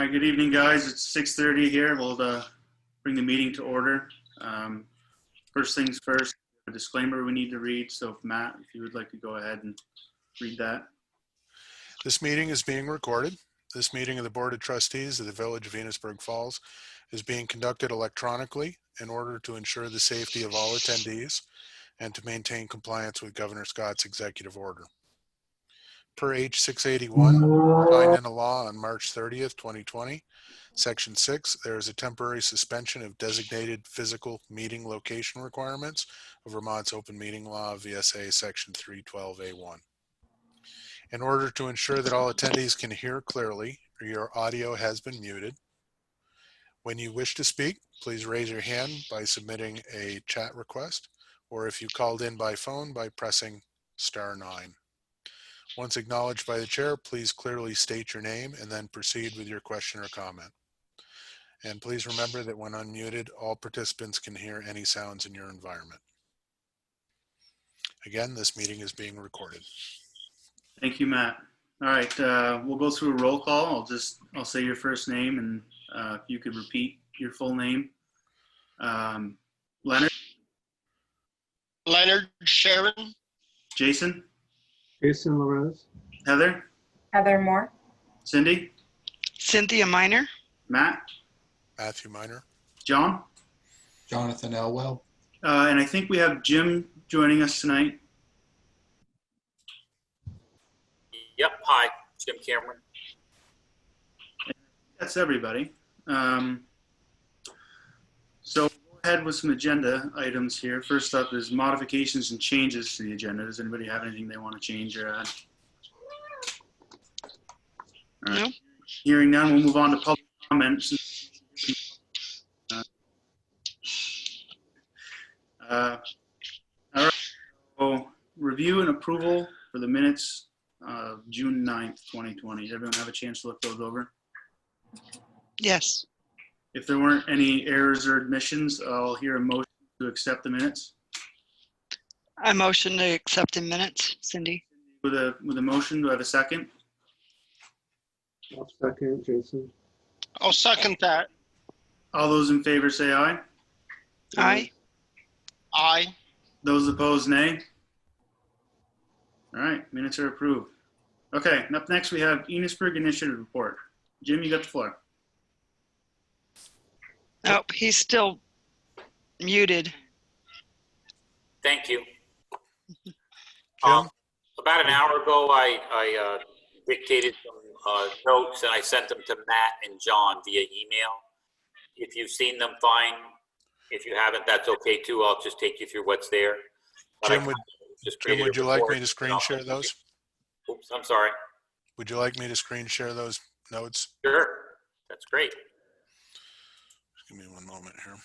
right, good evening, guys. It's 6:30 here. We'll bring the meeting to order. First things first, a disclaimer we need to read. So, Matt, if you would like to go ahead and read that. This meeting is being recorded. This meeting of the Board of Trustees of the Village of Enosburg Falls is being conducted electronically in order to ensure the safety of all attendees and to maintain compliance with Governor Scott's executive order. Per H 681, signed into law on March 30th, 2020, Section 6, there is a temporary suspension of designated physical meeting location requirements of Vermont's open meeting law, VSA Section 312A1. In order to ensure that all attendees can hear clearly, your audio has been muted. When you wish to speak, please raise your hand by submitting a chat request, or if you called in by phone, by pressing *9. Once acknowledged by the chair, please clearly state your name and then proceed with your question or comment. And please remember that when unmuted, all participants can hear any sounds in your environment. Again, this meeting is being recorded. Thank you, Matt. All right, we'll go through a roll call. I'll say your first name, and if you could repeat your full name. Leonard. Leonard Sharon. Jason. Jason Larose. Heather. Heather Moore. Cindy. Cynthia Miner. Matt. Matthew Miner. John. Jonathan Elwell. And I think we have Jim joining us tonight. Yep. Hi, Jim Cameron. That's everybody. So we'll go ahead with some agenda items here. First up is modifications and changes to the agenda. Does anybody have anything they want to change or add? All right. No. Hearing none, we'll move on to public comments. All right. So review and approval for the minutes of June 9th, 2020. Did everyone have a chance to look those over? Yes. If there weren't any errors or admissions, I'll hear a motion to accept the minutes. I motion to accept the minutes. Cindy. With a motion, do I have a second? I'll second, Jason. I'll second that. All those in favor say aye. Aye. Aye. Those opposed, nay. All right, minutes are approved. Okay, and up next we have Enosburg Initiative Report. Jim, you got the floor. Oh, he's still muted. Thank you. About an hour ago, I dictated some notes and I sent them to Matt and John via email. If you've seen them, fine. If you haven't, that's okay too. I'll just take you through what's there. Jim, would you like me to screen share those? Oops, I'm sorry. Would you like me to screen share those notes? Sure, that's great. Just give me one moment here.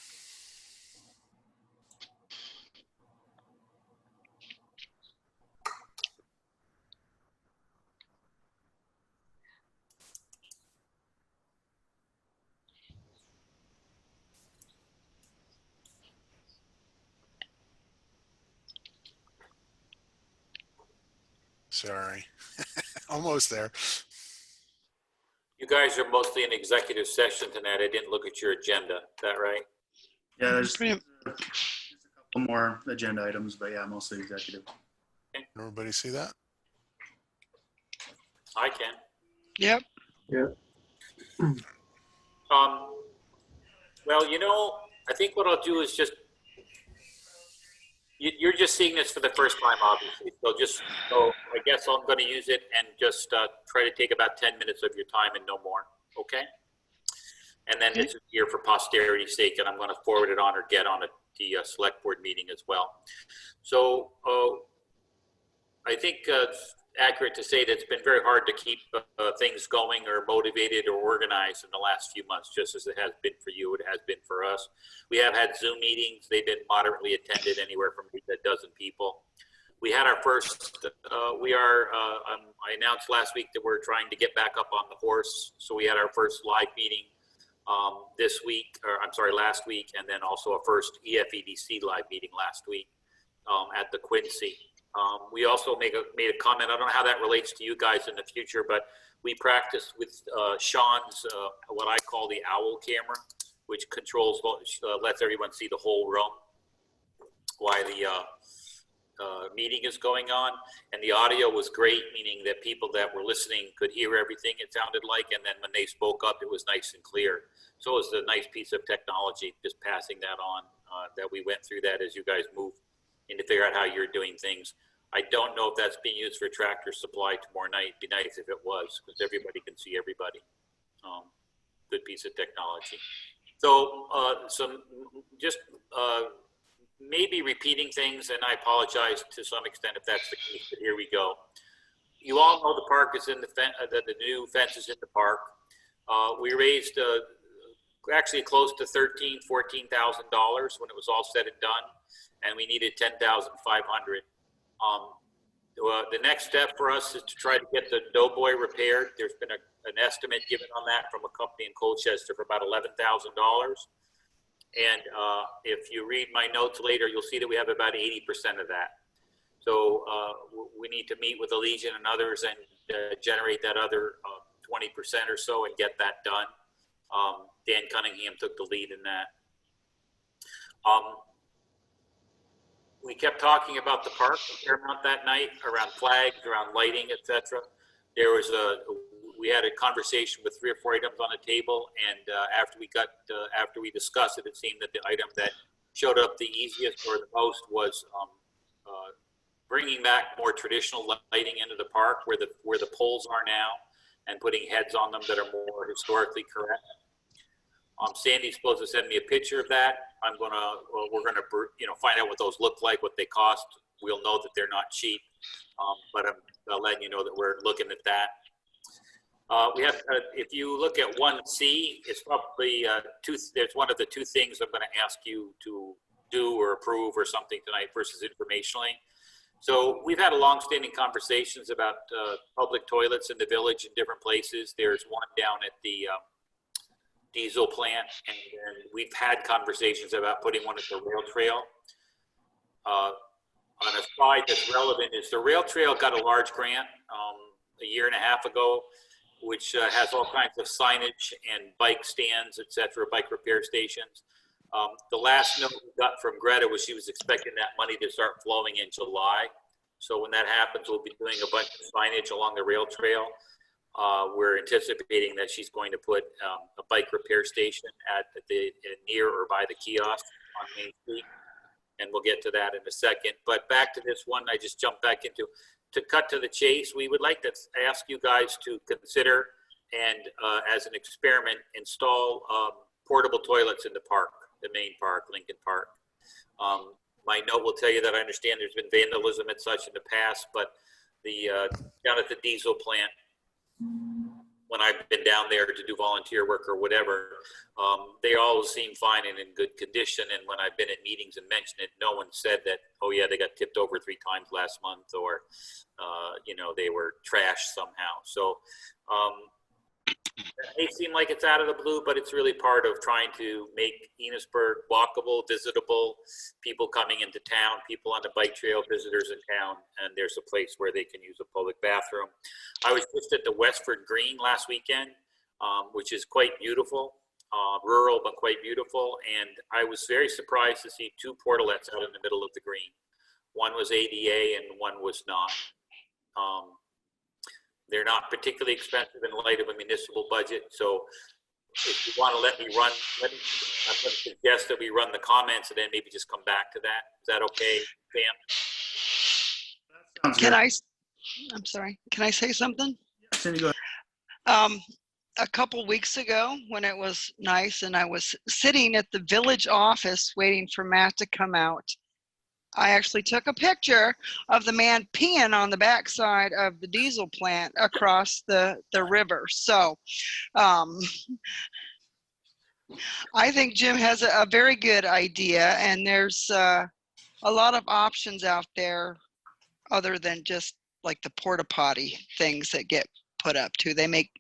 Sorry, almost there. You guys are mostly in executive session tonight. I didn't look at your agenda. Is that right? Yeah, there's just a couple more agenda items, but yeah, mostly executive. Okay. Everybody see that? I can. Yep. Yep. Well, you know, I think what I'll do is just, you're just seeing this for the first time, obviously. So I guess I'm going to use it and just try to take about 10 minutes of your time and no more. Okay. And then this is here for posterity's sake, and I'm going to forward it on or get on the select board meeting as well. So I think it's accurate to say that it's been very hard to keep things going or motivated or organized in the last few months, just as it has been for you, it has been for us. We have had Zoom meetings. They've been moderately attended, anywhere from a dozen people. We had our first, I announced last week that we're trying to get back up on the horse. So we had our first live meeting last week, and then also a first EFEDC live meeting last week at the Quincy. We also made a comment, I don't know how that relates to you guys in the future, but We practiced with Sean's, what I call the owl camera, which controls, lets everyone see the whole room while the meeting is going on. And the audio was great, meaning that people that were listening could hear everything it sounded like. And then when they spoke up, it was nice and clear. So it was a nice piece of technology, just passing that on, that we went through that as you guys move in to figure out how you're doing things. I don't know if that's being used for Tractor Supply tomorrow night. It'd be nice if it was, because everybody can see everybody. Good piece of technology. So maybe repeating things, and I apologize to some extent if that's the case, but here we go. You all know the park is in the new fence is in the park. We raised actually close to $13,000, $14,000 when it was all said and done, and we needed $10,500. The next step for us is to try to get the Doughboy repaired. There's been an estimate given on that from a company in Colchester for about $11,000. And if you read my notes later, you'll see that we have about 80% of that. So we need to meet with the Legion and others and generate that other 20% or so and get that done. Dan Cunningham took the lead in that. We kept talking about the park a fair amount that night, around flags, around lighting, etc. We had a conversation with 3 or 4 items on the table, and after we discussed it, it seemed that the item that showed up the easiest or the most was bringing back more traditional lighting into the park, where the poles are now, and putting heads on them that are more historically correct. Sandy's supposed to send me a picture of that. We're gonna find out what those look like, what they cost. We'll know that they're not cheap, but I'm letting you know that we're looking at that. We have, if you look at 1C, it's probably there's one of the 2 things I'm going to ask you to do or approve or something tonight versus informationally. So we've had a long-standing conversations about public toilets in the village in different places. There's one down at the diesel plant, and we've had conversations about putting one at the rail trail. On a slide that's relevant is the rail trail got a large grant a year and a half ago, which has all kinds of signage and bike stands, etc., bike repair stations. The last note we got from Greta was she was expecting that money to start flowing in July. So when that happens, we'll be doing a bunch of signage along the rail trail. We're anticipating that she's going to put a bike repair station at near or by the kiosk on Main Street, and we'll get to that in a second. But back to this one, I just jumped back into. To cut to the chase, we would like to ask you guys to consider and, as an experiment, install portable toilets in the park, the main park, Lincoln Park. My note will tell you that I understand there's been vandalism and such in the past, but down at the diesel plant, when I've been down there to do volunteer work or whatever, they all seem fine and in good condition. And when I've been at meetings and mentioned it, no one said that, oh yeah, they got tipped over 3 times last month, or, they were trashed somehow. So it may seem like it's out of the blue, but it's really part of trying to make Enosburg walkable, visitable, people coming into town, people on the bike trail, visitors in town, and there's a place where they can use a public bathroom. I was just at the Westford Green last weekend, which is quite beautiful, rural but quite beautiful, and I was very surprised to see 2 portalets out in the middle of the green. One was ADA and one was not. They're not particularly expensive in light of a municipal budget. So if you want to let me run, I'm going to suggest that we run the comments and then maybe just come back to that. Is that okay, Pam? Can I'm sorry, can I say something? Cindy, go ahead. A couple weeks ago when it was nice and I was sitting at the village office waiting for Matt to come out, I actually took a picture of the man peeing on the backside of the diesel plant across the river. So I think Jim has a very good idea, and there's a lot of options out there other than just like the porta potty things that get put up too. They make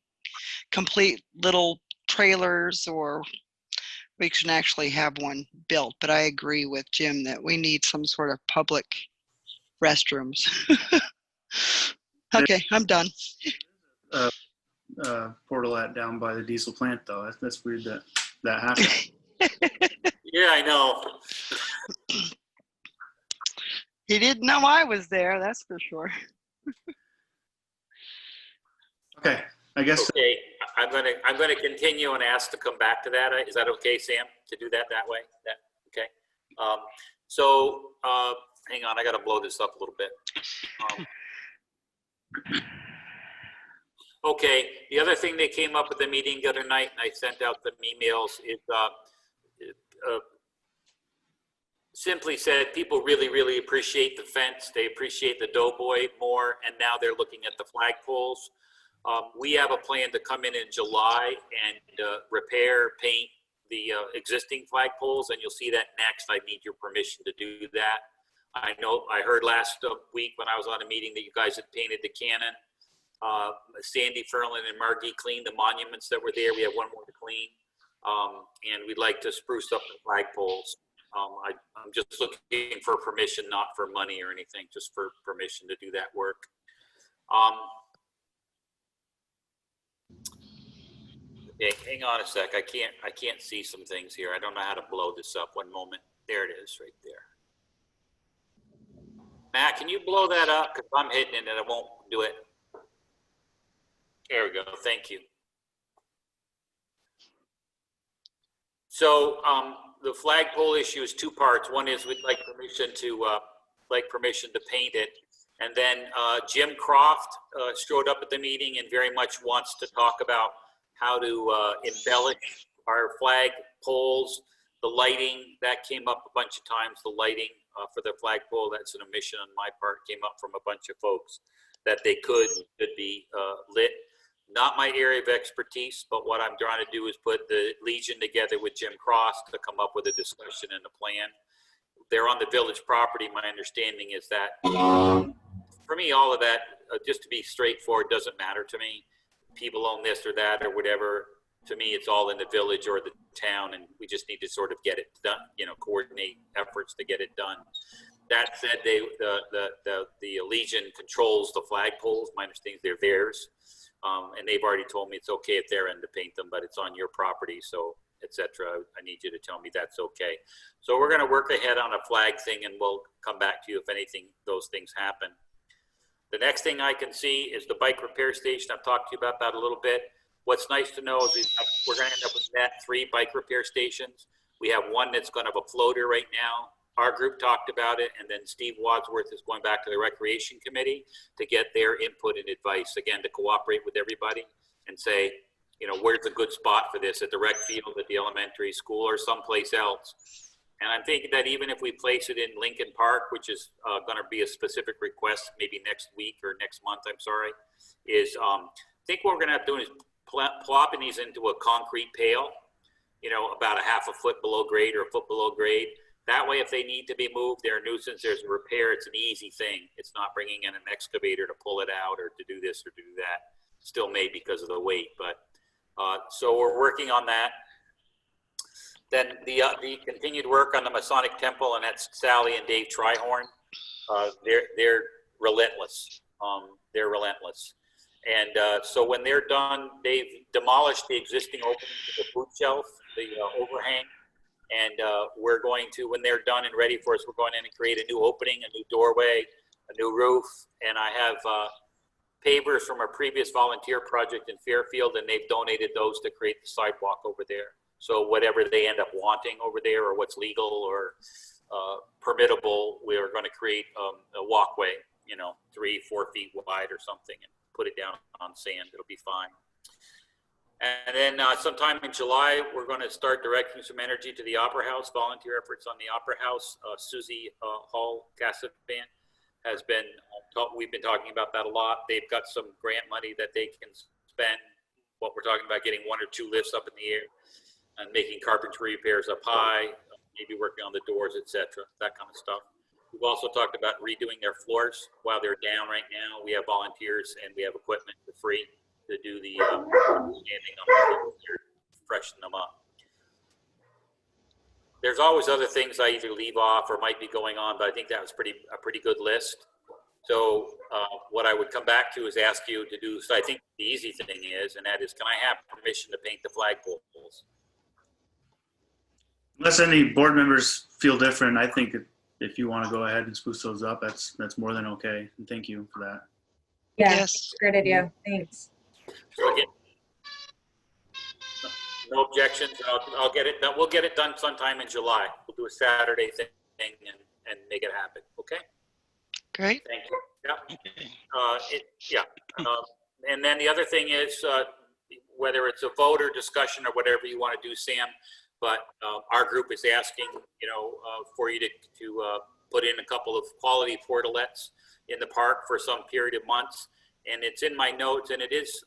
complete little trailers, or we can actually have one built. But I agree with Jim that we need some sort of public restrooms. Okay, I'm done. portal at down by the diesel plant, though. That's weird that happened. Yeah, I know. He didn't know I was there, that's for sure. Okay, I guess Okay, I'm gonna continue and ask to come back to that. Is that okay, Sam, to do that way? Okay. Hang on, I gotta blow this up a little bit. Okay, the other thing that came up at the meeting the other night, and I sent out the emails, is simply said, people really, really appreciate the fence. They appreciate the doughboy more, and now they're looking at the flagpoles. We have a plan to come in July and repair, paint the existing flagpoles, and you'll see that next. I need your permission to do that. I know I heard last week when I was on a meeting that you guys had painted the cannon. Sandy, Ferlin, and Margie cleaned the monuments that were there. We have one more to clean, and we'd like to spruce up the flagpoles. I'm just looking for permission, not for money or anything, just for permission to do that work. Okay, hang on a sec. I can't see some things here. I don't know how to blow this up. One moment. There it is, right there. Matt, can you blow that up? Because I'm hitting it and I won't do it. There we go. Thank you. So the flagpole issue is two parts. One is we'd like permission to paint it, and then Jim Croft showed up at the meeting and very much wants to talk about how to embellish our flag poles, the lighting. That came up a bunch of times, the lighting for the flagpole. That's an omission on my part, came up from a bunch of folks that they could be lit. Not my area of expertise, but what I'm trying to do is put the Legion together with Jim Cross to come up with a discussion and a plan. They're on the village property. My understanding is that for me, all of that, just to be straightforward, doesn't matter to me. People own this or that or whatever. To me, it's all in the village or the town, and we just need to sort of get it done, coordinate efforts to get it done. That said, the Legion controls the flagpoles. My understanding is they're theirs. And they've already told me it's okay at their end to paint them, but it's on your property, so etc. I need you to tell me that's okay. So we're going to work ahead on a flag thing, and we'll come back to you if anything, those things happen. The next thing I can see is the bike repair station. I've talked to you about that a little bit. What's nice to know is we're going to end up with net 3 bike repair stations. We have one that's going to have a floater right now. Our group talked about it, and then Steve Wadsworth is going back to the Recreation Committee to get their input and advice, again, to cooperate with everybody and say, where's a good spot for this, at the rec field, at the elementary school, or someplace else. And I'm thinking that even if we place it in Lincoln Park, which is going to be a specific request, maybe next week or next month, I'm sorry, is I think what we're going to have to do is plopping these into a concrete pail, about a half a foot below grade or a foot below grade. That way, if they need to be moved, they're a nuisance, there's a repair, it's an easy thing. It's not bringing in an excavator to pull it out or to do this or to do that. Still made because of the weight, but so we're working on that. Then the continued work on the Masonic Temple, and that's Sally and Dave Trihorn. They're relentless. They're relentless. And so when they're done, they've demolished the existing opening to the boot shelf, the overhang. And we're going to, when they're done and ready for us, we're going in and create a new opening, a new doorway, a new roof. And I have pavers from a previous volunteer project in Fairfield, and they've donated those to create the sidewalk over there. So whatever they end up wanting over there, or what's legal or permittable, we are going to create a walkway, 3-4 feet wide or something, and put it down on sand. It'll be fine. And then sometime in July, we're going to start directing some energy to the Opera House, volunteer efforts on the Opera House. Susie Hall Casavan has been, we've been talking about that a lot. They've got some grant money that they can spend. What we're talking about, getting 1 or 2 lifts up in the air and making carpentry repairs up high, maybe working on the doors, etc., that kind of stuff. We've also talked about redoing their floors while they're down right now. We have volunteers and we have equipment for free to do the standing on them, freshen them up. There's always other things I either leave off or might be going on, but I think that was a pretty good list. So what I would come back to is ask you to do, so I think the easy thing is, and that is, can I have permission to paint the flagpoles? Unless any board members feel different, I think if you want to go ahead and spruce those up, that's more than okay. And thank you for that. Yeah, Yes. that's a great idea. Thanks. So again, no objections, and I'll get it done. We'll get it done sometime in July. We'll do a Saturday thing and make it happen, okay? Great. Thank you. Yeah. And then the other thing is, whether it's a vote or discussion or whatever you want to do, Sam, but our group is asking, for you to put in a couple of quality portalets in the park for some period of months. And it's in my notes, and it is,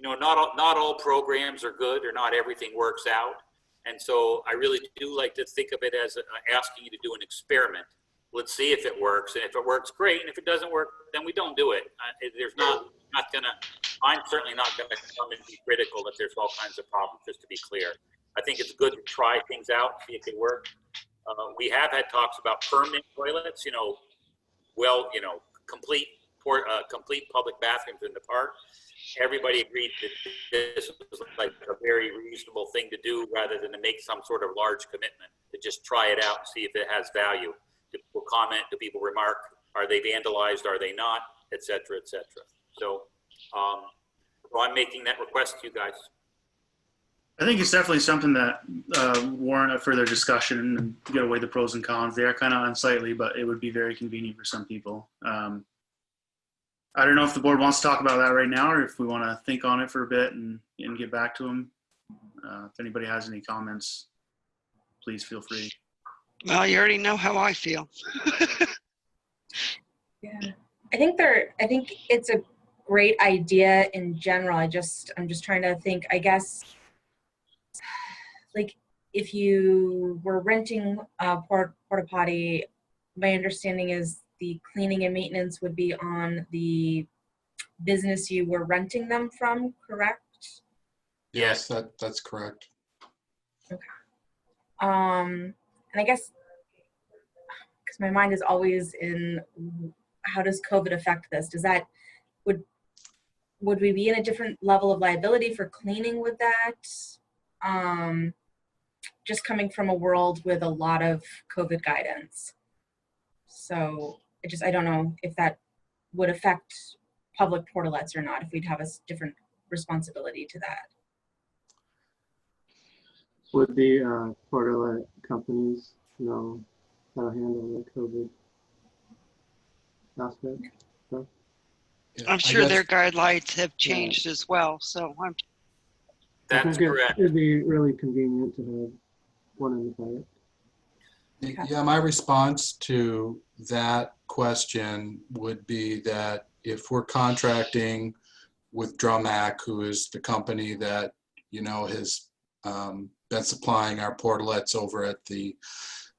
not all programs are good, or not everything works out. And so I really do like to think of it as asking you to do an experiment. Let's see if it works, and if it works, great. And if it doesn't work, then we don't do it. I'm certainly not gonna come and be critical if there's all kinds of problems, just to be clear. I think it's good to try things out, see if they work. We have had talks about permanent toilets, complete public bathrooms in the park. Everybody agreed that this was like a very reasonable thing to do, rather than to make some sort of large commitment, to just try it out and see if it has value. Do people comment? Do people remark? Are they vandalized? Are they not? Et cetera, et cetera. So I'm making that request to you guys. I think it's definitely something that warrant a further discussion and get away the pros and cons. They are kind of unsightly, but it would be very convenient for some people. I don't know if the board wants to talk about that right now, or if we want to think on it for a bit and get back to them. If anybody has any comments, please feel free. Well, you already know how I feel. Yeah, I think it's a great idea in general. I'm just trying to think, I guess, like if you were renting a porta potty, my understanding is the cleaning and maintenance would be on the business you were renting them from, correct? Yes, that's correct. Okay. And I guess, because my mind is always in, how does COVID affect this? Would we be in a different level of liability for cleaning with that? Just coming from a world with a lot of COVID guidance. So I don't know if that would affect public portalets or not, if we'd have a different responsibility to that. Would the portalet companies know how to handle the COVID aspect? So, Yeah, I'm I sure guess- their guidelines have changed as well. So I That's think correct. it'd be really convenient to have one in the park. Yeah, my response to that question would be that if we're contracting with Drumac, who is the company that, has been supplying our portalets over at the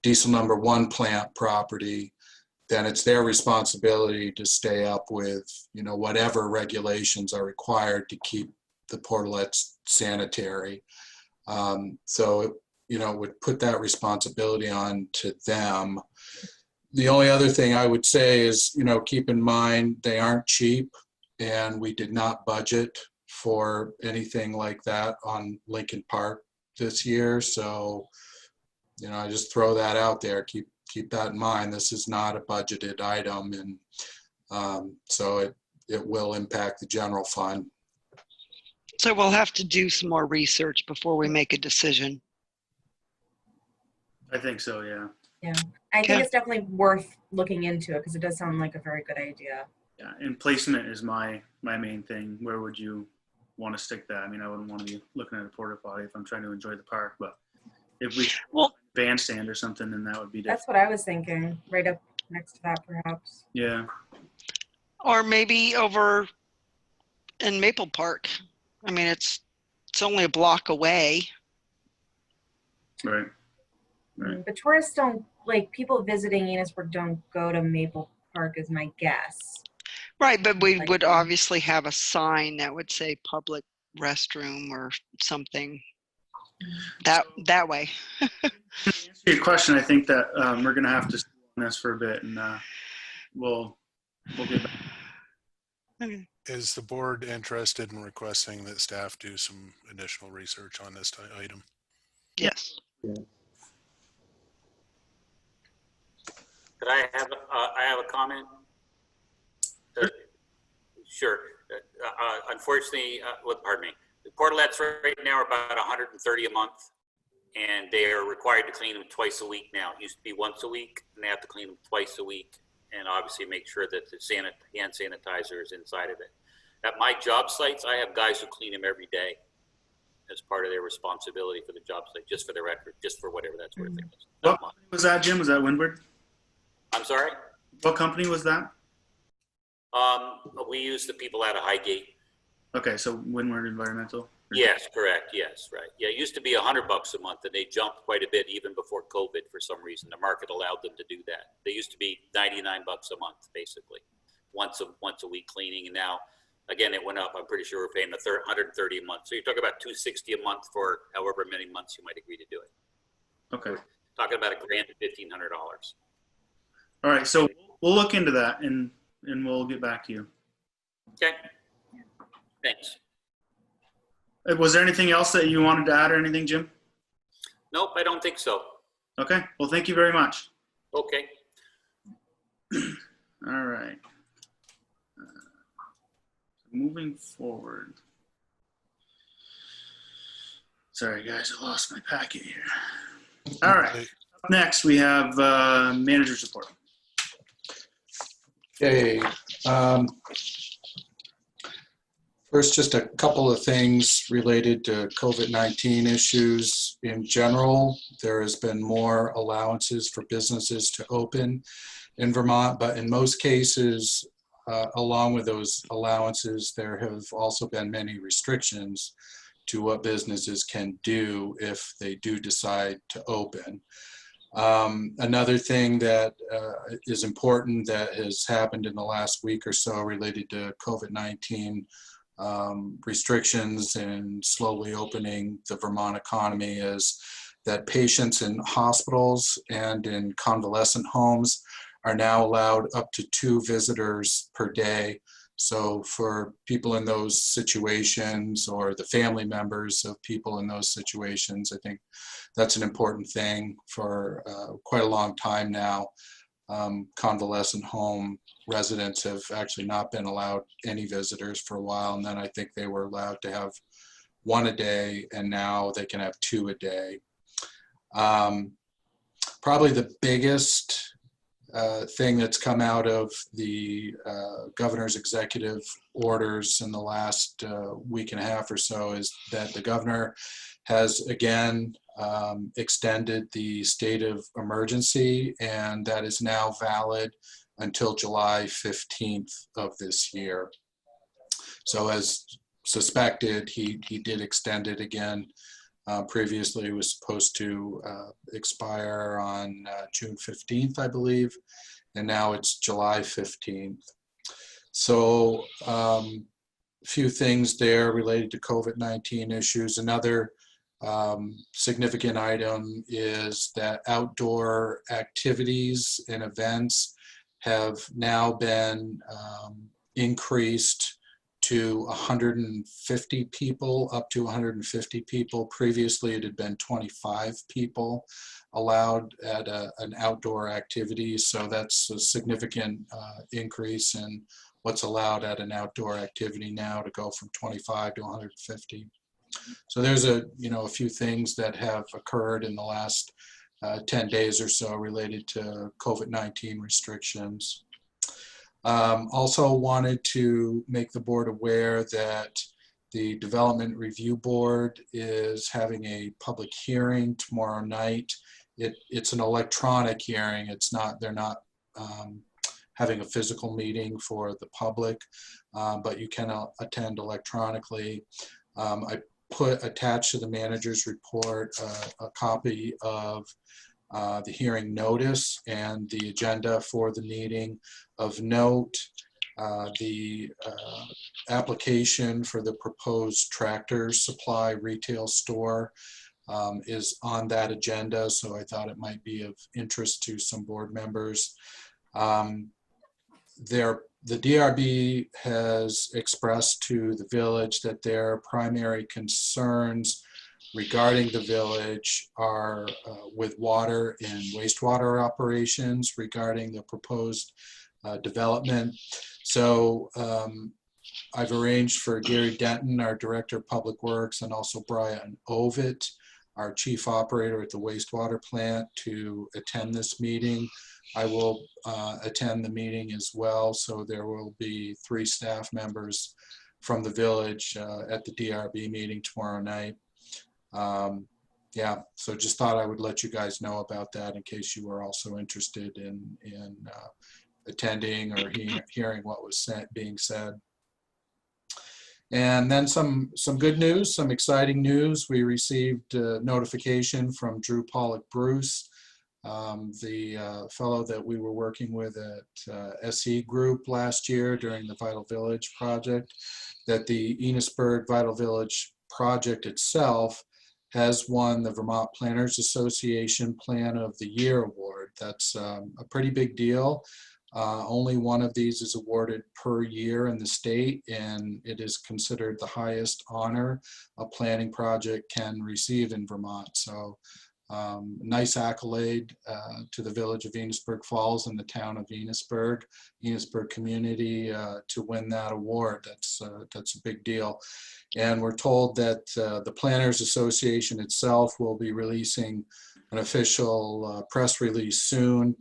diesel number 1 plant property, then it's their responsibility to stay up with, whatever regulations are required to keep the portalets sanitary. So would put that responsibility on to them. The only other thing I would say is, keep in mind, they aren't cheap, and we did not budget for anything like that on Lincoln Park this year. So, I just throw that out there. Keep that in mind. This is not a budgeted item, and so it will impact the general fund. So we'll have to do some more research before we make a decision. I think so, yeah. Yeah, I think Okay. it's definitely worth looking into it because it does sound like a very good idea. Yeah, and placement is my main thing. Where would you want to stick that? I mean, I wouldn't want to be looking at a porta potty if I'm trying to enjoy the park, but if we bandstand or something, then that would be different. That's what I was thinking, right up next to that perhaps. Yeah, Or maybe over in Maple Park. I mean, it's only a block away. right. Right. But tourists don't, like people visiting Enosburg don't go to Maple Park is my guess. Right, but we would obviously have a sign that would say public restroom or something that way. To answer your question, I think that we're going to have to stay on this for a bit, and we'll we'll get back. Okay. Is the board interested in requesting that staff do some additional research on this item? Yes. Yeah. Could I have a comment? Sure. Unfortunately, well, pardon me. The portalets right now are about 130 a month, and they are required to clean them twice a week now. It used to be once a week, and they have to clean them twice a week, and obviously make sure that the hand sanitizer is inside of it. At my job sites, I have guys who clean them every day as part of their responsibility for the job site, just for the record, just for whatever that's worth. What company was that, Jim? Was that Windward? I'm sorry? What company was that? We use the people out of Highgate. Okay, so Windward Environmental. Yes, correct. Yes, right. Yeah, it used to be $100 a month, and they jumped quite a bit even before COVID for some reason. The market allowed them to do that. They used to be $99 a month, basically, once a week cleaning, and now, again, it went up. I'm pretty sure we're paying 130 a month. So you're talking about $260 a month for however many months you might agree to do it. Okay. Talking about $1,000 to $1,500. All right, so we'll look into that and we'll get back to you. Okay. Thanks. Was there anything else that you wanted to add or anything, Jim? Nope, I don't think so. Okay, well, thank you very much. Okay. All right. Moving forward. Sorry, guys, I lost my packet here. All right. Up next, we have manager's report. Okay. First, just a couple of things related to COVID-19 issues. In general, there has been more allowances for businesses to open in Vermont, but in most cases, along with those allowances, there have also been many restrictions to what businesses can do if they do decide to open. Another thing that is important that has happened in the last week or so related to COVID-19 restrictions and slowly opening the Vermont economy is that patients in hospitals and in convalescent homes are now allowed up to 2 visitors per day. So for people in those situations or the family members of people in those situations, I think that's an important thing. For quite a long time now, convalescent home residents have actually not been allowed any visitors for a while. And then I think they were allowed to have 1 a day, and now they can have 2 a day. Probably the biggest thing that's come out of the governor's executive orders in the last week and a half or so is that the governor has again extended the state of emergency, and that is now valid until July 15th of this year. So as suspected, he did extend it again. Previously, it was supposed to expire on June 15th, I believe, and now it's July 15th. So a few things there related to COVID-19 issues. Another significant item is that outdoor activities and events have now been increased to 150 people, up to 150 people. Previously, it had been 25 people allowed at an outdoor activity. So that's a significant increase in what's allowed at an outdoor activity now, to go from 25 to 150. So there's a few things that have occurred in the last 10 days or so related to COVID-19 restrictions. Also wanted to make the board aware that the Development Review Board is having a public hearing tomorrow night. It's an electronic hearing. They're not having a physical meeting for the public, but you can attend electronically. I put attached to the manager's report a copy of the hearing notice and the agenda for the meeting. Of note, the application for the proposed Tractor Supply retail store is on that agenda, so I thought it might be of interest to some board members. the DRB has expressed to the village that their primary concerns regarding the village are with water and wastewater operations regarding the proposed development. So I've arranged for Gary Denton, our Director of Public Works, and also Brian Ovitt, our Chief Operator at the wastewater plant, to attend this meeting. I will attend the meeting as well, so there will be 3 staff members from the village at the DRB meeting tomorrow night. Yeah, so just thought I would let you guys know about that in case you were also interested in attending or hearing what was being said. And then some good news, some exciting news. We received a notification from Drew Pollock Bruce, the fellow that we were working with at SE Group last year during the Vital Village project, that the Enosburg Vital Village project itself has won the Vermont Planners Association Plan of the Year award. That's a pretty big deal. Only one of these is awarded per year in the state, and it is considered the highest honor a planning project can receive in Vermont. So nice accolade to the village of Enosburg Falls and the town of Enosburg community to win that award. That's a big deal. And we're told that the Planners Association itself will be releasing an official press release soon.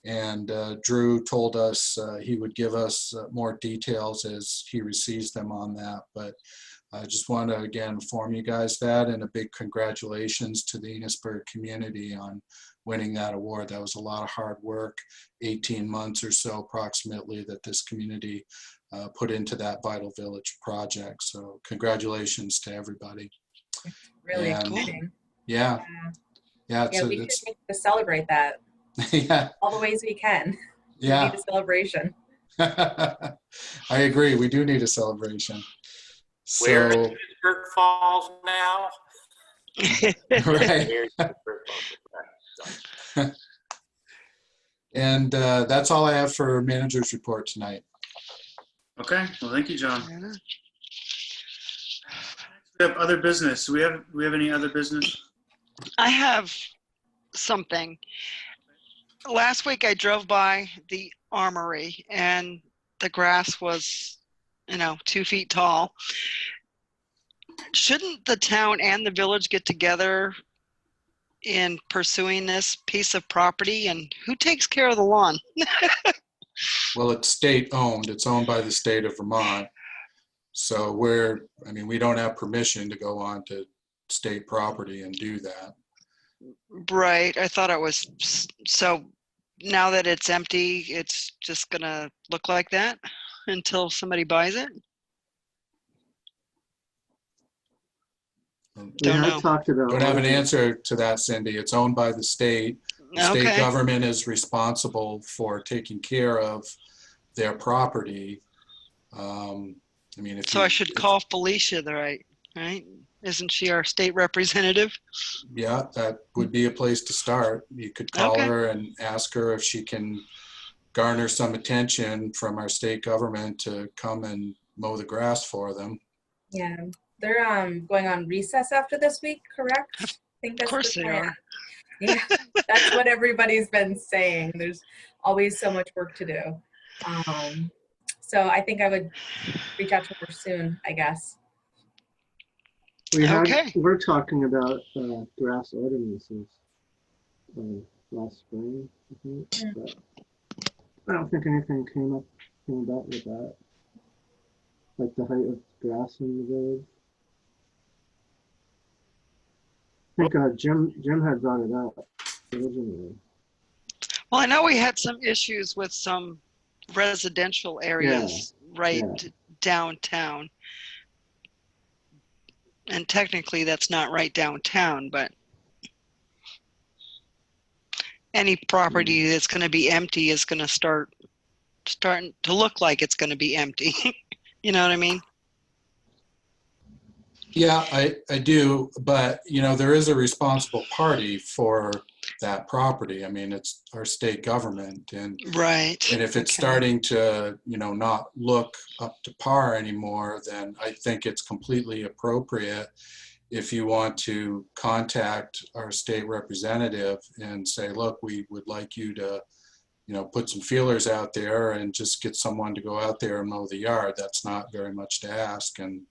And Drew told us he would give us more details as he receives them on that. But I just want to again inform you guys that, and a big congratulations to the Enosburg community on winning that award. That was a lot of hard work, 18 months or so approximately, that this community put into that Vital Village project. So congratulations to everybody. It's really And, exciting. Yeah. Yeah, we could need to celebrate that. Yeah. All the ways we can. Yeah. We need a celebration. I agree. We do need a celebration. Where in So, Enosburg Falls now? right. Here's Enosburg Falls. And that's all I have for manager's report tonight. Okay, well, thank you, John. We have other business. Do we have any other business? I have something. Last week I drove by the armory and the grass was, 2 feet tall. Shouldn't the town and the village get together in pursuing this piece of property, and who takes care of the lawn? Well, it's state owned. It's owned by the state of Vermont. So we don't have permission to go on to state property and do that. Right. I thought it was. So now that it's empty, it's just going to look like that until somebody buys it? Don't know. Talked about Don't have an answer to that, Cindy. It's owned by the state. The state government is responsible for taking care of their property. I should call Felicia, right? Isn't she our state representative? Yeah, that would be a place to start. You could call her and ask her if she can garner some attention from our state government to come and mow the grass for them. Yeah, they're going on recess after this week, correct? I think that's of course they are. Yeah, that's what everybody's been saying. There's always so much work to do. So I think I would reach out to her soon, I guess. We're talking about grass ordinances last spring, I think. But I don't think anything came about with that. Like the height of grass in the village. I think Jim had brought it up originally. Well, I know we had some issues with some residential areas downtown. And technically that's not right downtown, but any property that's going to be empty is going to starting to look like it's going to be empty. You know what I mean? Yeah, I do, but there is a responsible party for that property. I mean, it's our state government, and Right. if it's Okay. starting to, not look up to par anymore, then I think it's completely appropriate if you want to contact our state representative and say, look, we would like you to, put some feelers out there and just get someone to go out there and mow the yard. That's not very much to ask, and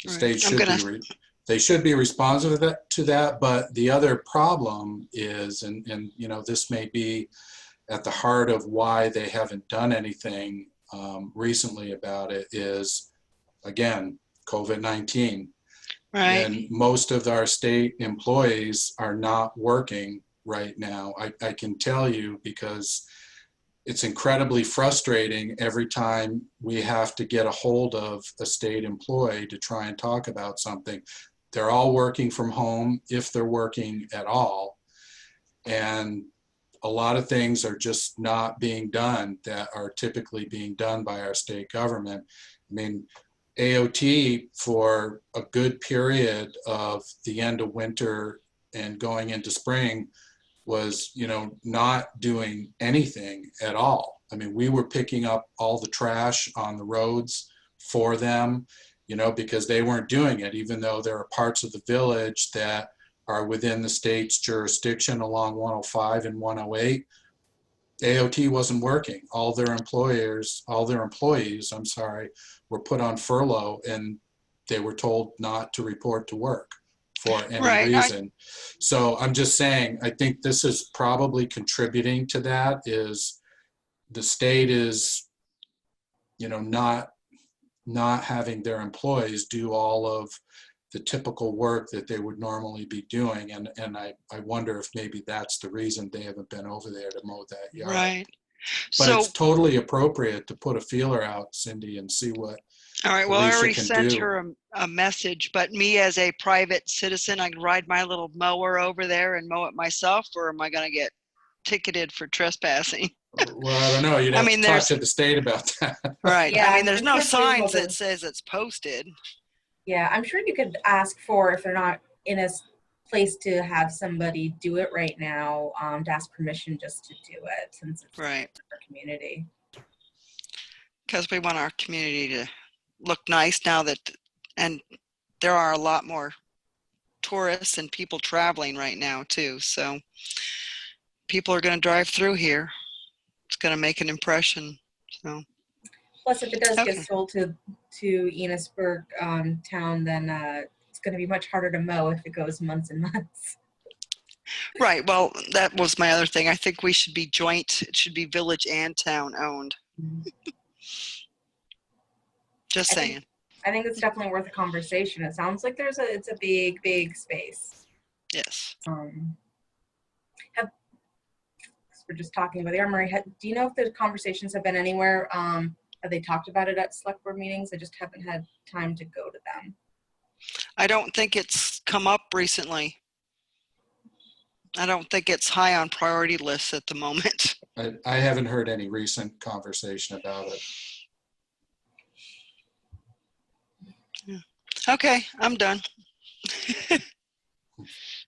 the Right. state they should be responsive to that. But the other problem is, and this may be at the heart of why they haven't done anything recently about it, is, again, COVID-19. Right. And most of our state employees are not working right now. I can tell you, because it's incredibly frustrating every time we have to get a hold of a state employee to try and talk about something. They're all working from home, if they're working at all. And a lot of things are just not being done that are typically being done by our state government. I mean, AOT for a good period of the end of winter and going into spring was, not doing anything at all. I mean, we were picking up all the trash on the roads for them, because they weren't doing it, even though there are parts of the village that are within the state's jurisdiction along 105 and 108. AOT wasn't working. All their employees, were put on furlough, and they were told not to report to work for any reason. So I'm just saying, I think this is probably contributing to that, is the state is, not having their employees do all of the typical work that they would normally be doing. And I wonder if maybe that's the reason they haven't been over there to mow that yard. Right. But So it's totally appropriate to put a feeler out, Cindy, and see what. all right. Well, I Alicia already can sent do. her a message, but me as a private citizen, I can ride my little mower over there and mow it myself, or am I going to get ticketed for trespassing? Well, I don't know. You'd have to talk there's to the state about that. right. Yeah, I mean, there's I'm no sure you're able signs to- that says it's posted. Yeah, I'm sure you could ask for, if they're not in a place to have somebody do it right now, to ask permission just to do it, since it's Right. our community. Because we want our community to look nice now that, and there are a lot more tourists and people traveling right now too. So people are going to drive through here. It's going to make an impression. So Plus, if it does Okay. get sold to Enosburg town, then it's going to be much harder to mow if it goes months and months. right. Well, that was my other thing. I think we should be joint. It should be village and town owned. Just I think- saying. I think it's definitely worth a conversation. It sounds like it's a big space. Yes. We're just talking about the armory. Do you know if the conversations have been anywhere? Have they talked about it at select board meetings? I just haven't had time to go to them. I don't think it's come up recently. I don't think it's high on priority lists at the moment. I haven't heard any recent conversation about it. Okay, I'm done.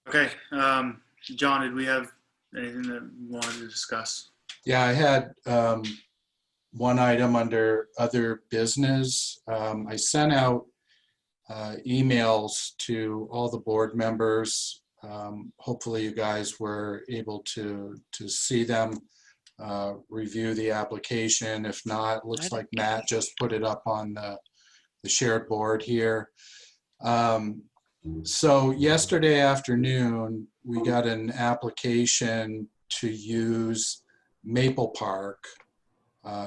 Okay, John, did we have anything that we wanted to discuss? Yeah, I had one item under other business. I sent out emails to all the board members. Hopefully you guys were able to see them, review the application. If not, it looks like Matt just put it up on the shared board here. So yesterday afternoon, we got an application to use Maple Park,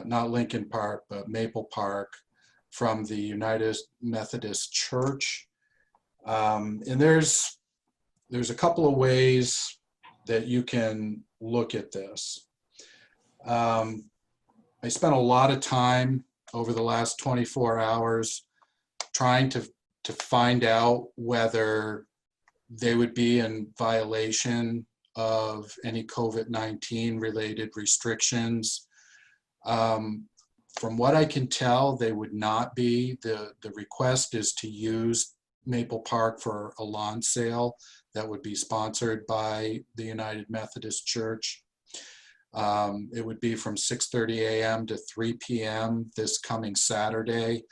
not Lincoln Park, but Maple Park, from the United Methodist Church. And there's a couple of ways that you can look at this. I spent a lot of time over the last 24 hours trying to find out whether they would be in violation of any COVID-19 related restrictions. From what I can tell, they would not be. The request is to use Maple Park for a lawn sale. that would be sponsored by the United Methodist Church. It would be from 6:30 a.m. to 3 p.m. this coming Saturday.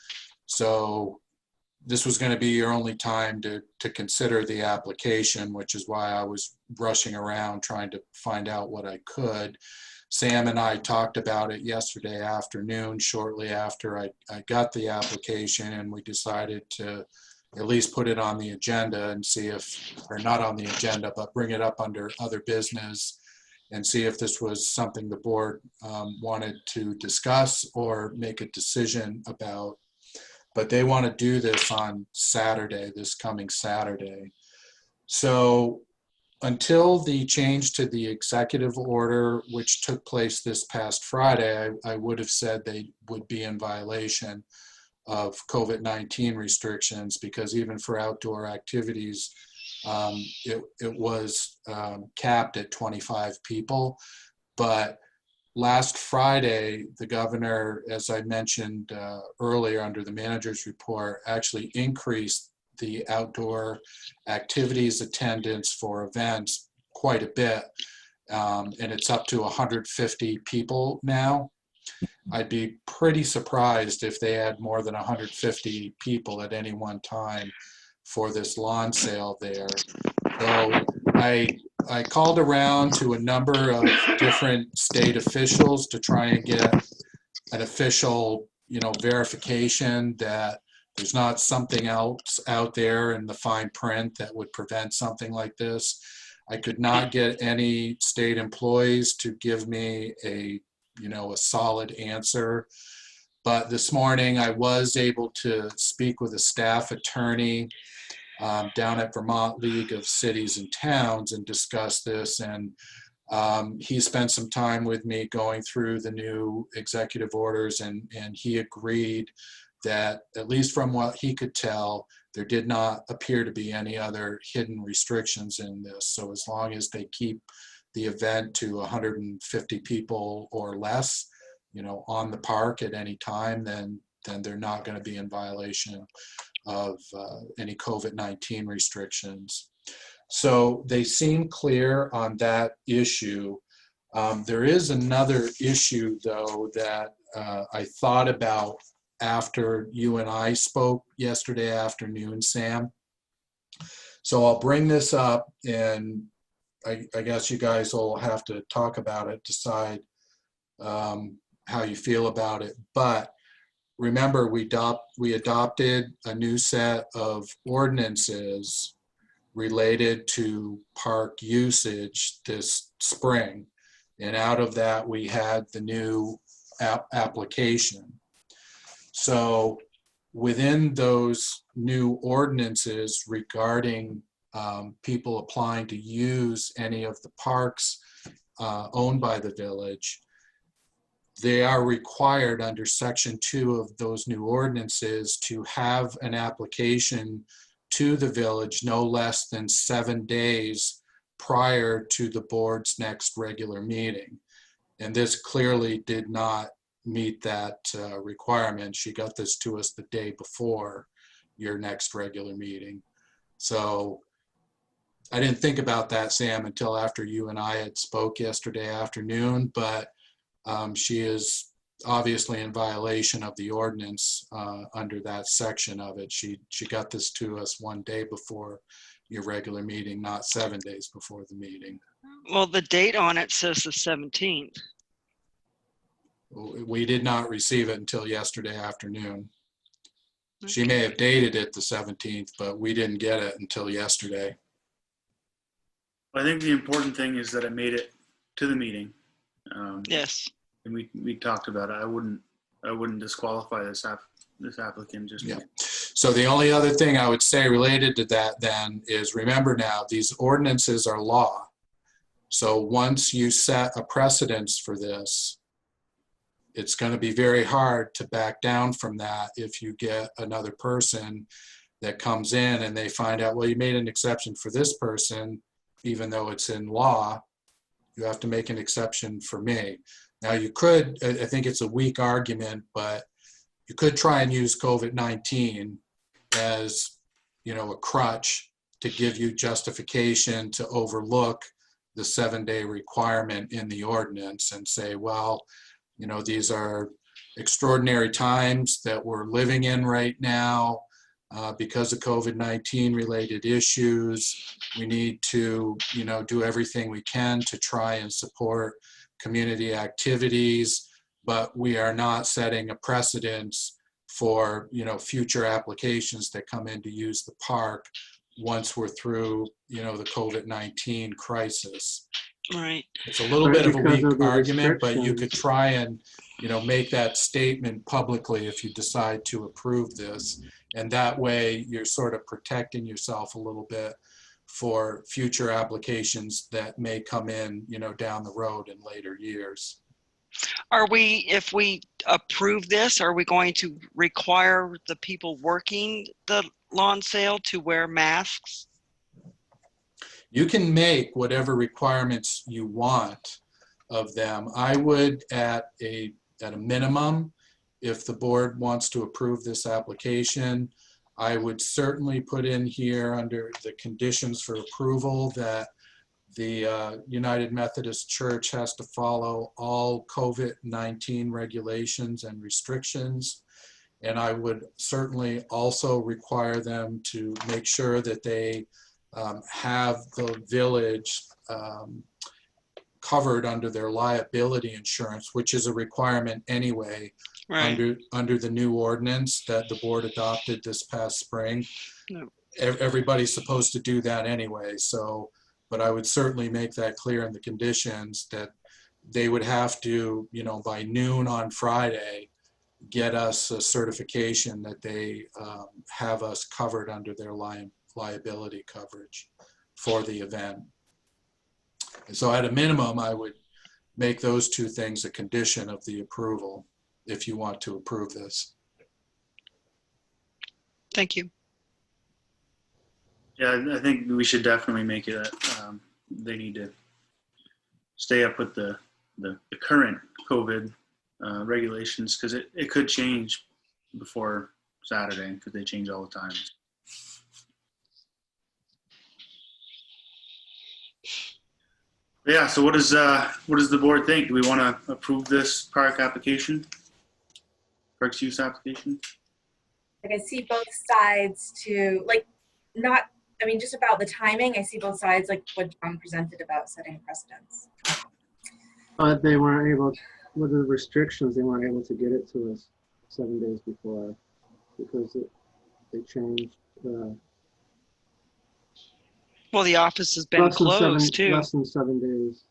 So this was going to be your only time to consider the application, which is why I was rushing around trying to find out what I could. Sam and I talked about it yesterday afternoon, shortly after I got the application, and we decided to at least put it on the agenda and see if, or not on the agenda, but bring it up under other business and see if this was something the board wanted to discuss or make a decision about. But they want to do this on Saturday, this coming Saturday. So until the change to the executive order, which took place this past Friday, I would have said they would be in violation of COVID-19 restrictions, because even for outdoor activities, it was capped at 25 people. But last Friday, the governor, as I mentioned earlier under the manager's report, actually increased the outdoor activities attendance for events quite a bit. And it's up to 150 people now. I'd be pretty surprised if they had more than 150 people at any one time for this lawn sale there. So I called around to a number of different state officials to try and get an official, verification that there's not something else out there in the fine print that would prevent something like this. I could not get any state employees to give me a solid answer. But this morning I was able to speak with a staff attorney down at Vermont League of Cities and Towns and discuss this. And he spent some time with me going through the new executive orders, and he agreed that, at least from what he could tell, there did not appear to be any other hidden restrictions in this. So as long as they keep the event to 150 people or less, on the park at any time, then they're not going to be in violation of any COVID-19 restrictions. So they seem clear on that issue. There is another issue, though, that I thought about after you and I spoke yesterday afternoon, Sam. So I'll bring this up, and I guess you guys will have to talk about it, decide how you feel about it. But remember, we adopted a new set of ordinances related to park usage this spring. And out of that, we had the new application. So within those new ordinances regarding people applying to use any of the parks owned by the village, they are required under Section 2 of those new ordinances to have an application to the village no less than 7 days prior to the board's next regular meeting. And this clearly did not meet that requirement. She got this to us the day before your next regular meeting. So I didn't think about that, Sam, until after you and I had spoke yesterday afternoon, but she is obviously in violation of the ordinance under that section of it. She got this to us 1 day before your regular meeting, not 7 days before the meeting. Well, the date on it says the 17th. We did not receive it until yesterday afternoon. She may have dated it the 17th, but we didn't get it until yesterday. I think the important thing is that it made it to the meeting. Yes. And we talked about it. I wouldn't disqualify this applicant just. Yeah. So the only other thing I would say related to that then is, remember now, these ordinances are law. So once you set a precedence for this, it's going to be very hard to back down from that if you get another person that comes in and they find out, well, you made an exception for this person, even though it's in law, you have to make an exception for me. Now you could, I think it's a weak argument, but you could try and use COVID-19 as, a crutch to give you justification to overlook the 7-day requirement in the ordinance and say, well, you know, these are extraordinary times that we're living in right now because of COVID-19 related issues. We need to, you know, do everything we can to try and support community activities, but we are not setting a precedence for, you know, future applications that come in to use the park once we're through, you know, the COVID-19 crisis. Right. It's a little Right, bit of a because weak of the argument, but you could restrictions. try and, you know, make that statement publicly if you decide to approve this. And that way you're sort of protecting yourself a little bit for future applications that may come in, you know, down the road in later years. Are we, if we approve this, are we going to require the people working the lawn sale to wear masks? You can make whatever requirements you want of them. I would, at a minimum, if the board wants to approve this application, I would certainly put in here under the conditions for approval that the United Methodist Church has to follow all COVID-19 regulations and restrictions. And I would certainly also require them to make sure that they have the village covered under their liability insurance, which is a requirement anyway, Right. under the new ordinance that the board adopted this past spring. No. Everybody's supposed to do that anyway. So, but I would certainly make that clear in the conditions that they would have to, you know, by noon on Friday, get us a certification that they have us covered under their liability coverage for the event. And so at a minimum, I would make those two things a condition of the approval if you want to approve this. Thank you. Yeah, I think we should definitely make it that they need to stay up with the current COVID regulations, because it could change before Saturday, because they change all the time. Yeah, so what does the board think? Do we want to approve this parks use application? Like, I see both sides to, like, not, I mean, just about the timing, I see both sides, like what John presented about setting precedents. But they weren't able, with the restrictions, they weren't able to get it to us 7 days before because they changed. Well, the office has been closed too. Less than 7 days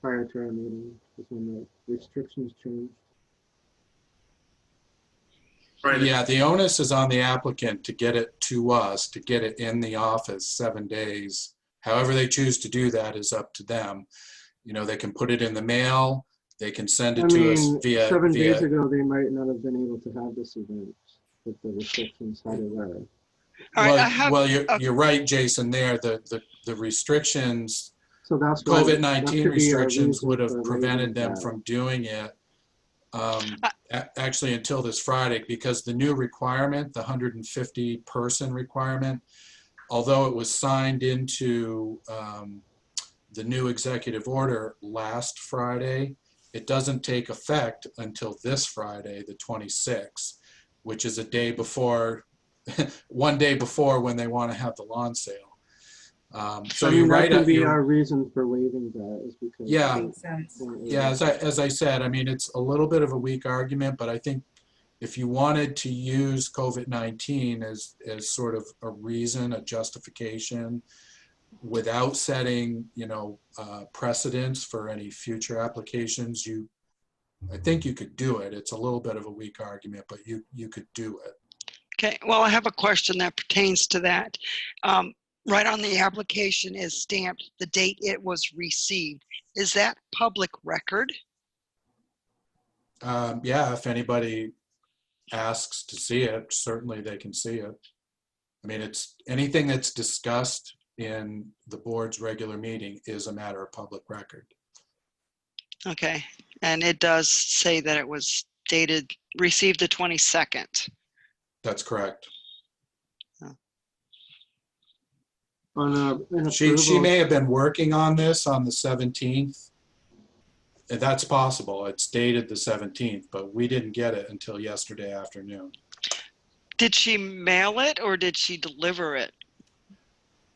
prior to our meeting is when the restrictions changed. Right. Yeah, the onus is on the applicant to get it to us, to get it in the office 7 days. However they choose to do that is up to them. You know, they can put it in the mail, they can send it to us via... 7 days ago, they might not have been able to have this event with the restrictions how they were. All right, Well, you're right, Jason, there. The restrictions, So that's why COVID-19 restrictions reason would for have waiving prevented them that. from doing it actually until this Friday, because the new requirement, the 150 person requirement, although it was signed into the new executive order last Friday, it doesn't take effect until this Friday, the 26th, which is a day before, one day before when they want to have the lawn sale. So you're right. That can be our reason for waiving that, is because Yeah. Makes sense. Yeah, as I said, I mean, it's a little bit of a weak argument, but I think if you wanted to use COVID-19 as sort of a reason, a justification, without setting, you know, precedents for any future applications, I think you could do it. It's a little bit of a weak argument, but you could do it. Okay, well, I have a question that pertains to that. Right on the application is stamped the date it was received. Is that public record? Yeah, if anybody asks to see it, certainly they can see it. I mean, it's anything that's discussed in the board's regular meeting is a matter of public record. Okay, and it does say that it was received the 22nd. That's correct. On an She approval. may have been working on this on the 17th. And that's possible. It's dated the 17th, but we didn't get it until yesterday afternoon. Did she mail it or did she deliver it?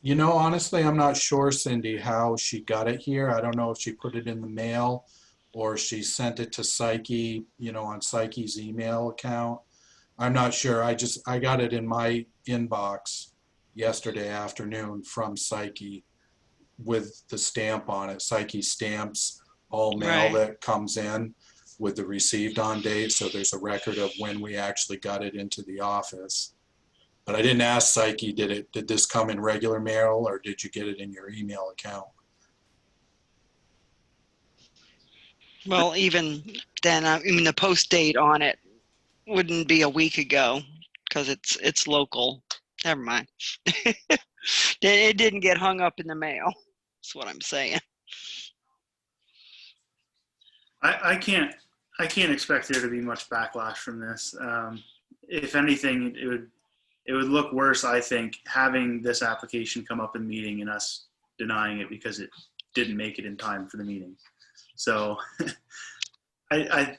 You know, honestly, I'm not sure, Cindy, how she got it here. I don't know if she put it in the mail or she sent it to Psyche, you know, on Psyche's email account. I'm not sure. I got it in my inbox yesterday afternoon from Psyche with the stamp on it. Psyche stamps all mail Right. that comes in with the received on date. So there's a record of when we actually got it into the office. But I didn't ask Psyche, did this come in regular mail or did you get it in your email account? Well, even then, I mean, the post date on it wouldn't be a week ago because it's local. Never mind. It didn't get hung up in the mail. That's what I'm saying. I can't expect there to be much backlash from this. If anything, it would look worse, I think, having this application come up in meeting and us denying it because it didn't make it in time for the meeting. So the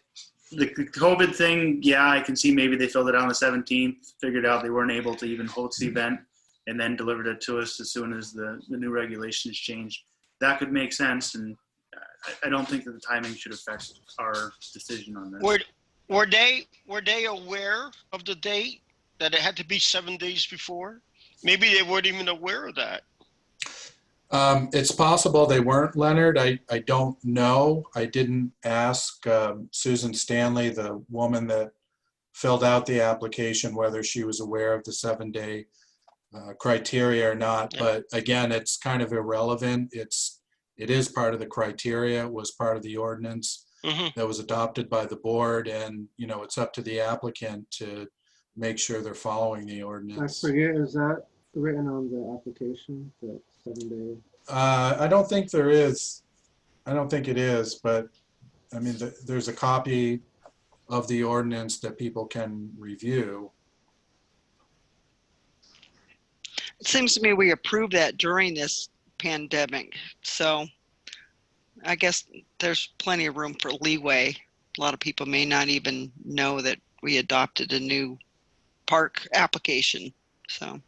COVID thing, yeah, I can see maybe they filled it out on the 17th, figured out they weren't able to even host the event, and then delivered it to us as soon as the new regulations changed. That could make sense, and I don't think that the timing should affect our decision on this. Were they aware of the date that it had to be 7 days before? Maybe they weren't even aware of that. It's possible they weren't, Leonard. I don't know. I didn't ask Susan Stanley, the woman that filled out the application, whether she was aware of the 7-day criteria or not. Yeah. But again, it's kind of irrelevant. It is part of the criteria. It was part of the ordinance that was adopted by the board, and you know, it's up to the applicant to make sure they're following the I ordinance. forget, is that written on the application, the 7-day? I don't think there is. I don't think it is, but I mean, there's a copy of the ordinance that people can review. It seems to me we approved that during this pandemic. So I guess there's plenty of room for leeway. A lot of people may not even know that we adopted a new park application. So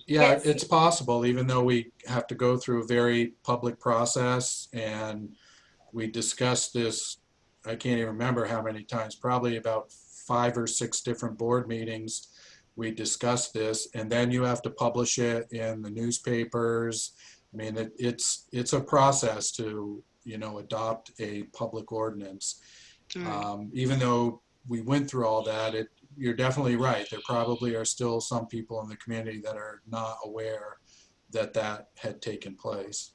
Yeah, Yes. it's possible, even though we have to go through a very public process, and we discussed this, I can't even remember how many times, probably about 5 or 6 different board meetings. We discussed this, and then you have to publish it in the newspapers. I mean, it's a process to, you know, adopt a public ordinance. Even though we went through all that, you're definitely right. There probably are still some people in the community that are not aware that that had taken place.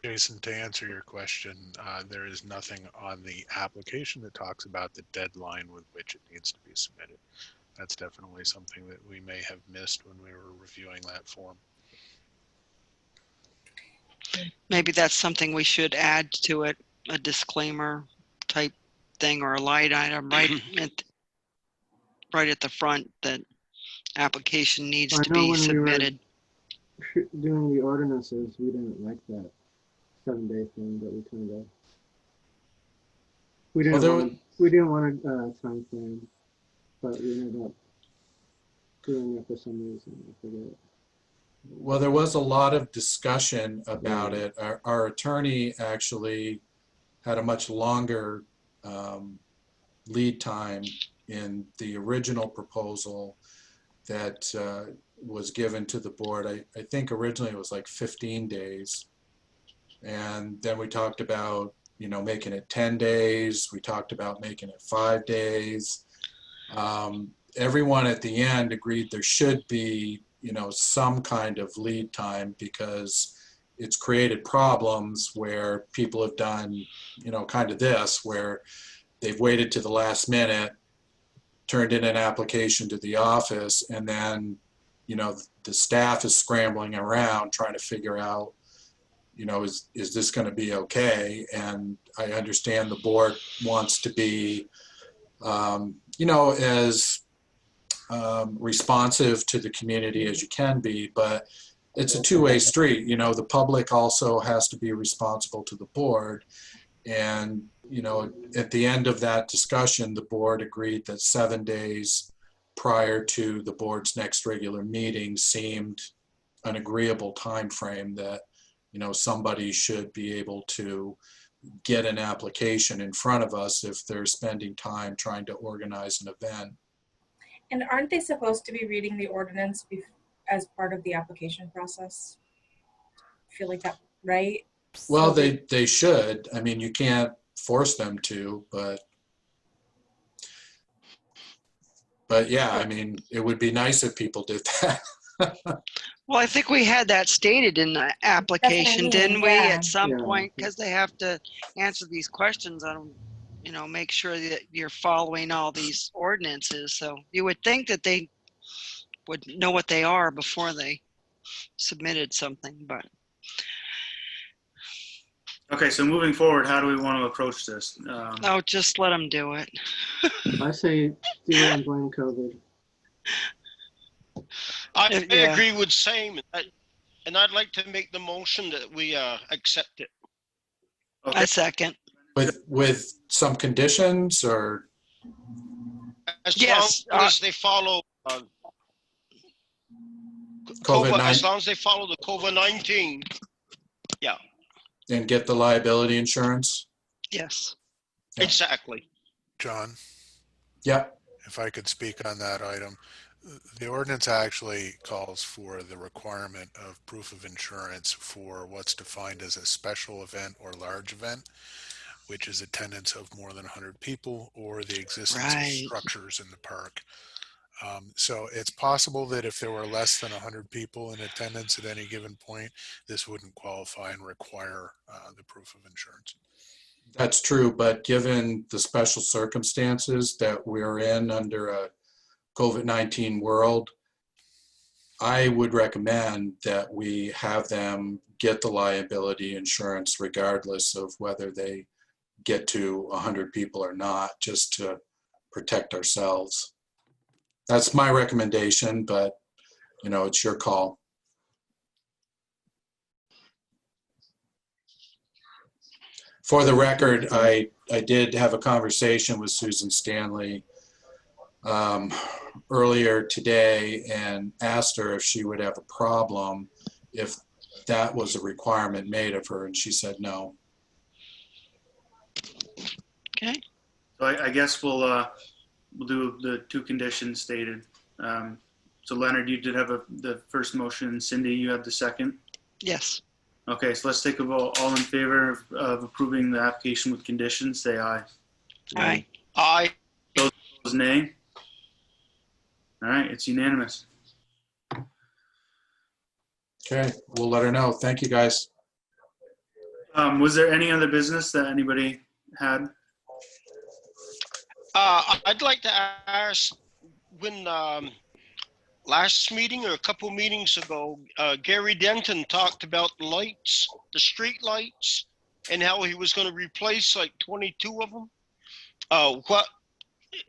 Jason, to answer your question, there is nothing on the application that talks about the deadline with which it needs to be submitted. That's definitely something that we may have missed when we were reviewing that form. maybe that's something we should add to it, a disclaimer type thing or a light item right at the front that application needs I to know be when we were submitted. doing the ordinances, we didn't like that 7-day thing, but we didn't want a time frame, but we ended up doing it for some reason. I forget. Well, there was a lot of discussion about it. Our attorney actually had a much longer lead time in the original proposal that was given to the board. I think originally it was like 15 days. And then we talked about, you know, making it 10 days. We talked about making it 5 days. Everyone at the end agreed there should be, you know, some kind of lead time, because it's created problems where people have done, you know, kind of this, where they've waited to the last minute, turned in an application to the office, and then, you know, the staff is scrambling around trying to figure out, you know, is this going to be okay? And I understand the board wants to be, you know, as responsive to the community as you can be, but it's a two-way street. You know, the public also has to be responsible to the board. And, you know, at the end of that discussion, the board agreed that 7 days prior to the board's next regular meeting seemed an agreeable time frame that, you know, somebody should be able to get an application in front of us if they're spending time trying to organize an event. And aren't they supposed to be reading the ordinance as part of the application process? I feel like that, right? Well, So they should. I mean, you can't force them to, but yeah, I mean, it would be nice if people did that. Well, I think we had that stated in the application, mean, didn't we, yeah. at some Yeah. point? Because they have to answer these questions on, you know, make sure that you're following all these ordinances. So you would think that they would know what they are before they submitted something, but Okay, so moving forward, how do we want to approach this? no, just let them do it. I say do it and blame COVID. I Yeah. agree with Sam, and I'd like to make the motion that we accept it. Okay, I second. With some conditions, or As Yes, long as they follow COVID-19 as long as they follow the COVID-19. Yeah, and get the liability insurance? Yes. Yeah. exactly. John, Yep. if I could speak on that item. The ordinance actually calls for the requirement of proof of insurance for what's defined as a special event or large event, which is attendance of more than 100 people or the existence of Right. structures in the park. So it's possible that if there were less than 100 people in attendance at any given point, this wouldn't qualify and require the proof of insurance. That's true, but given the special circumstances that we're in under a COVID-19 world, I would recommend that we have them get the liability insurance regardless of whether they get to 100 people or not, just to protect ourselves. That's my recommendation, but you know, it's your call. For the record, I did have a conversation with Susan Stanley earlier today and asked her if she would have a problem if that was a requirement made of her, and she said no. Okay. so I guess we'll do the two conditions stated. So Leonard, you did have the first motion. Cindy, you had the second. Yes. Okay, so let's take a vote. All in favor of approving the application with conditions, say aye. Aye. I Opposed, nay. All right, it's unanimous. Okay, we'll let her know. Thank you, guys. Was there any other business that anybody had? I'd like to ask, when last meeting or a couple meetings ago, Gary Denton talked about the lights, the street lights, and how he was going to replace like 22 of them. What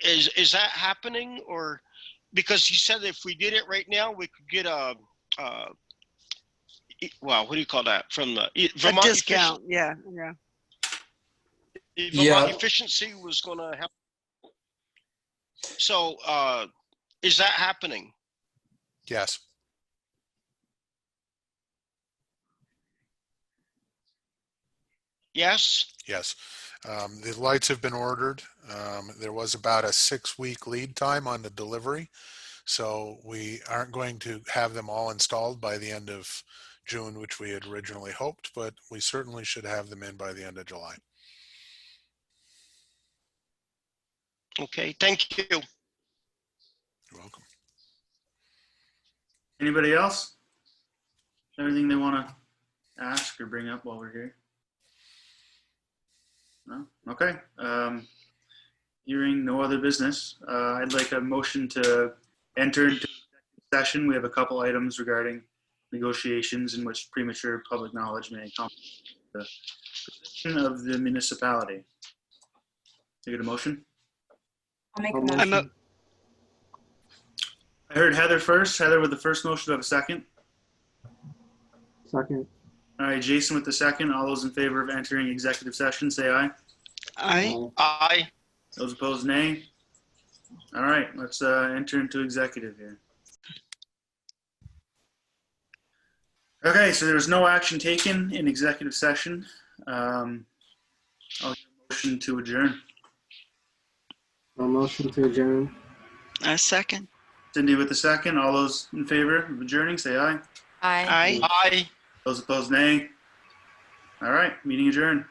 is that happening? Or because he said if we did it right now, we could get a well, what do you call that, from the Vermont A discount. Yeah. Yeah. Vermont Efficiency was going to help. So is that happening? Yes. Yes. Yes. The lights have been ordered. There was about a 6-week lead time on the delivery. So we aren't going to have them all installed by the end of June, which we had originally hoped, but we certainly should have them in by the end of July. Okay. Thank you. You're welcome. Anybody else? Anything they want to ask or bring up while we're here? No? Okay. Hearing no other business, I'd like a motion to enter into session. We have a couple items regarding negotiations in which premature public knowledge may accomplish the position of the municipality. Can I get a motion? I'll make a I'll motion. I heard Heather first. Heather with the first motion. Do I have a second? Second. All right, Jason with the second. All those in favor of entering executive session, say aye. I, Aye. Those opposed, nay. All right, let's enter into executive here. Okay, so there was no action taken in executive session. I'll get a motion to adjourn. A motion to adjourn. a second. Cindy with the second. All those in favor of adjourning, say aye. I. Aye. Those opposed, nay. All right, meeting adjourned.